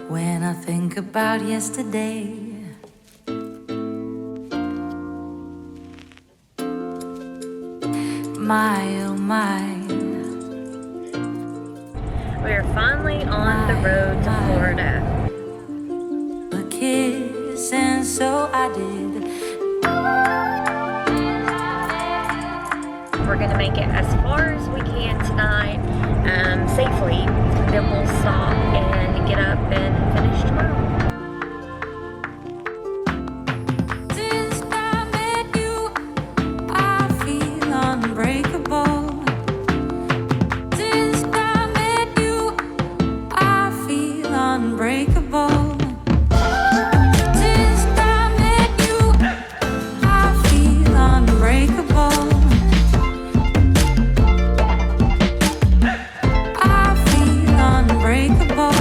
When I think about yesterday, my oh my. We're finally on the road to Florida. A kiss, and so I did. We're gonna make it as far as we can tonight, safely. Then we'll stop and get up and finish tomorrow. Since I met you, I feel unbreakable. Since I met you, I feel unbreakable. Since I met you, I feel unbreakable. I feel unbreakable.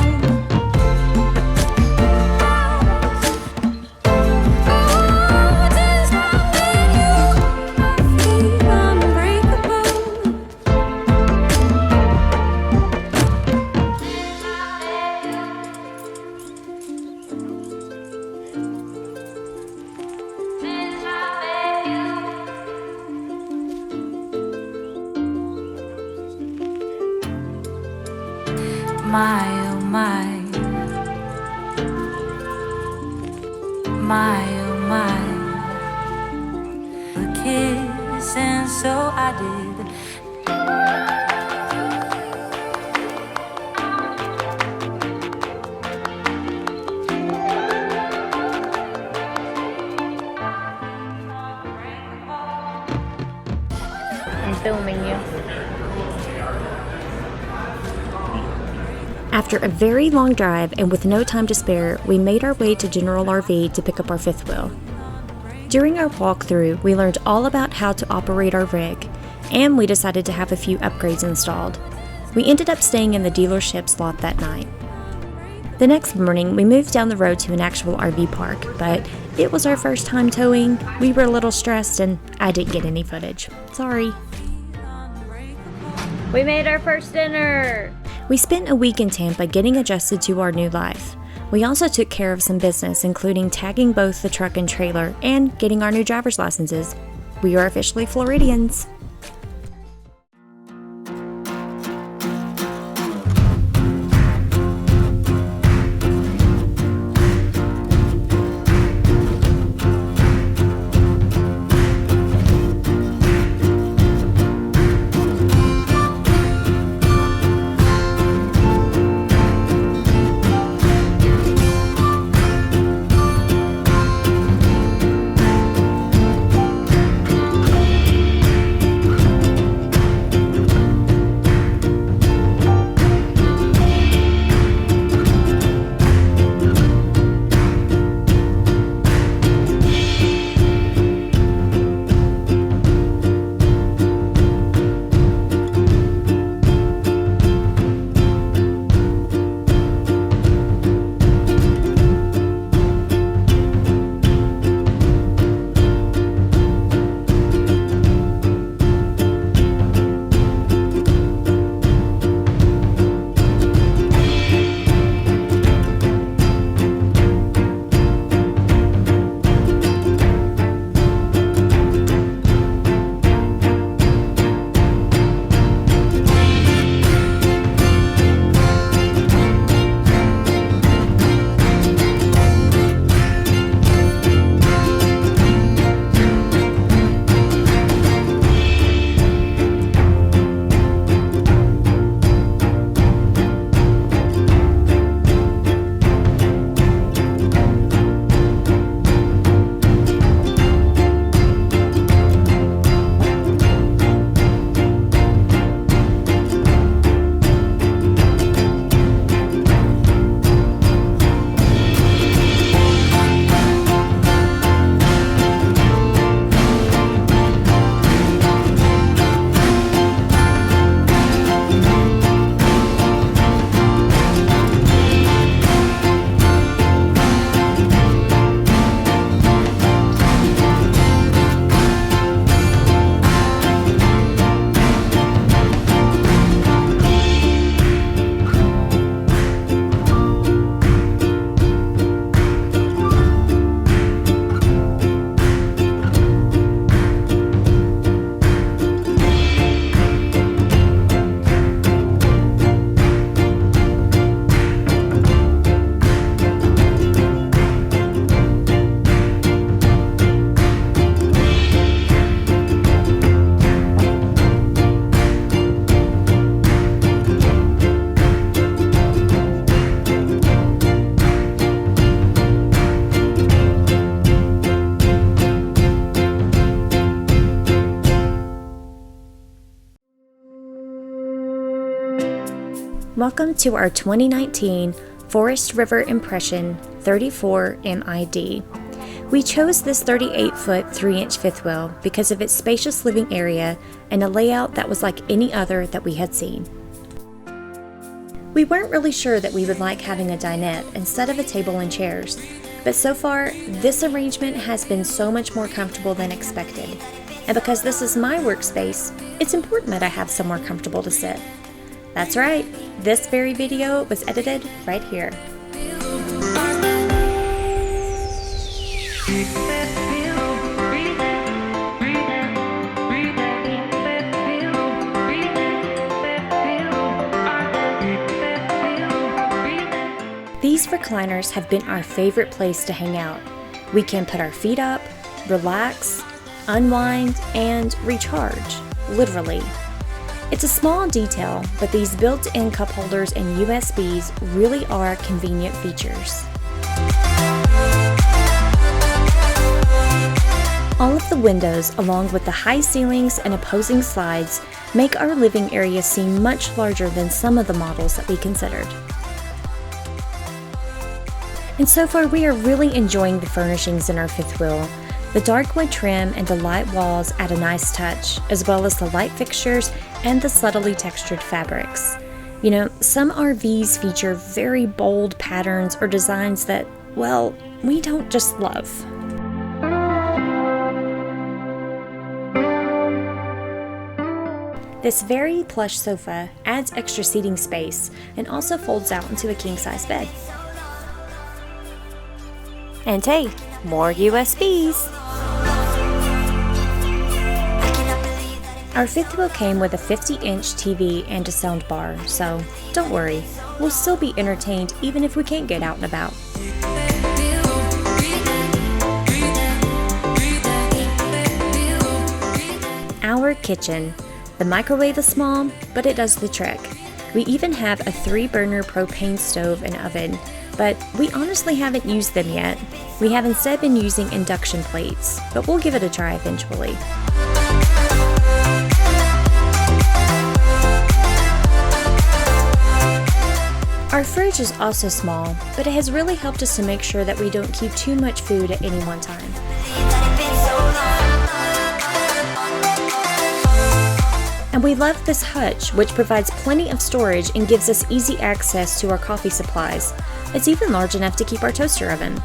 My oh my, my oh my, a kiss, and so I did. I'm filming you. After a very long drive and with no time to spare, we made our way to General RV to pick up our fifth wheel. During our walkthrough, we learned all about how to operate our rig, and we decided to have a few upgrades installed. We ended up staying in the dealership's lot that night. The next morning, we moved down the road to an actual RV park, but it was our first time towing. We were a little stressed and I didn't get any footage. Sorry. We made our first dinner. We spent a week in Tampa getting adjusted to our new life. We also took care of some business, including tagging both the truck and trailer and getting our new driver's licenses. We are officially Floridians. Welcome to our 2019 Forest River Impression 34 MID. We chose this 38-foot 3-inch fifth wheel because of its spacious living area and a layout that was like any other that we had seen. We weren't really sure that we would like having a dinette instead of a table and chairs, but so far, this arrangement has been so much more comfortable than expected. And because this is my workspace, it's important that I have somewhere comfortable to sit. That's right, this very video was edited right here. These recliners have been our favorite place to hang out. We can put our feet up, relax, unwind, and recharge, literally. It's a small detail, but these built-in cup holders and USBs really are convenient features. All of the windows, along with the high ceilings and opposing slides, make our living area seem much larger than some of the models that we considered. And so far, we are really enjoying the furnishings in our fifth wheel. The dark wood trim and the light walls add a nice touch, as well as the light fixtures and the subtly textured fabrics. You know, some RVs feature very bold patterns or designs that, well, we don't just love. This very plush sofa adds extra seating space and also folds out into a king-size bed. And hey, more USBs! Our fifth wheel came with a 50-inch TV and a sound bar, so don't worry, we'll still be entertained even if we can't get out and about. Our kitchen. The microwave is small, but it does the trick. We even have a 3-burner propane stove and oven, but we honestly haven't used them yet. We have instead been using induction plates, but we'll give it a try eventually. Our fridge is also small, but it has really helped us to make sure that we don't keep too much food at any one time. And we love this hutch, which provides plenty of storage and gives us easy access to our coffee supplies. It's even large enough to keep our toaster oven.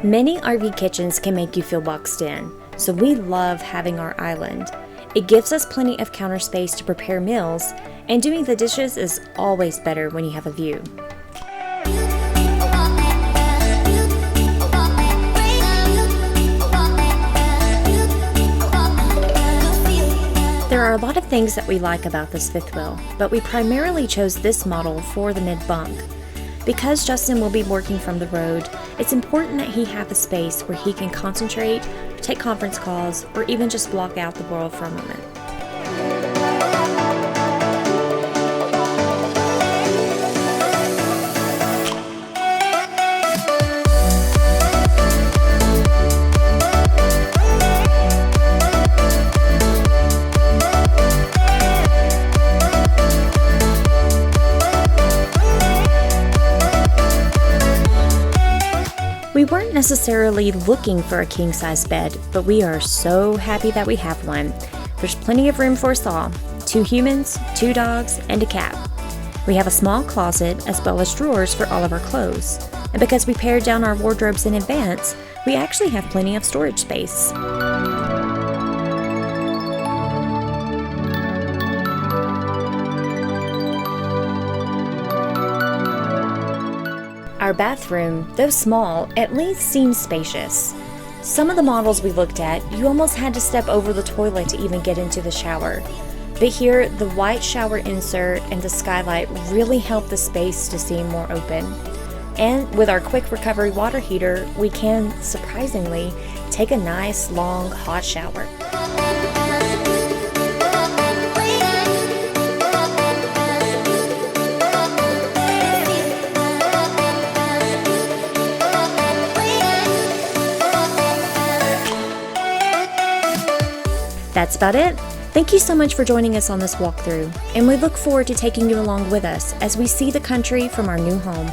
Many RV kitchens can make you feel boxed in, so we love having our island. It gives us plenty of counter space to prepare meals, and doing the dishes is always better when you have a view. There are a lot of things that we like about this fifth wheel, but we primarily chose this model for the mid-bunk. Because Justin will be working from the road, it's important that he have a space where he can concentrate, take conference calls, or even just block out the world for a moment. We weren't necessarily looking for a king-size bed, but we are so happy that we have one. There's plenty of room for us all, 2 humans, 2 dogs, and a cat. We have a small closet as well as drawers for all of our clothes. And because we pared down our wardrobes in advance, we actually have plenty of storage space. Our bathroom, though small, at least seems spacious. Some of the models we looked at, you almost had to step over the toilet to even get into the shower. But here, the white shower insert and the skylight really help the space to seem more open. And with our quick recovery water heater, we can, surprisingly, take a nice, long, hot shower. That's about it. Thank you so much for joining us on this walkthrough, and we look forward to taking you along with us as we see the country from our new home.